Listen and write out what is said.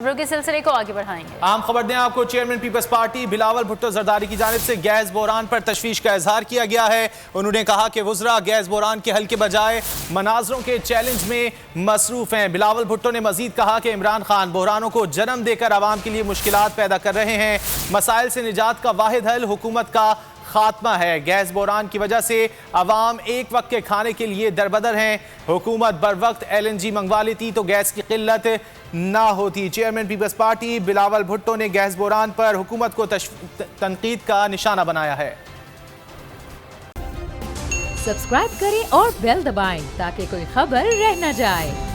खबरों के सिलसिले को आगे बढ़ाएंगे। आम खबर दें आपको। Chairman peoples party Bilawal Bhutto Zardari की जानिब से गैस बहरान पर तशवीश का इजहार किया गया है। उन्होंने कहा कि वुज़रा गैस बहरान के हल के बजाय मनाजरों के चैलेंज में मसरूफ हैं। बिलावल भुट्टो ने मजीद कहा कि इमरान खान बहरानों को जन्म देकर आवाम के लिए मुश्किलात पैदा कर रहे हैं। मसाइल से निजात का वाहिद हल हुकूमत का खात्मा है। गैस बहरान की वजह से अवाम एक वक्त के खाने के लिए दरबदर हैं। हुकूमत बर वक्त LNG मंगवा लेती तो गैस की किल्लत ना होती। Chairman peoples party Bilawal Bhutto ने गैस बहरान पर हुकूमत को तनकीद का निशाना बनाया है। सब्सक्राइब करें और बेल दबाएं ताकि कोई खबर रह न जाए।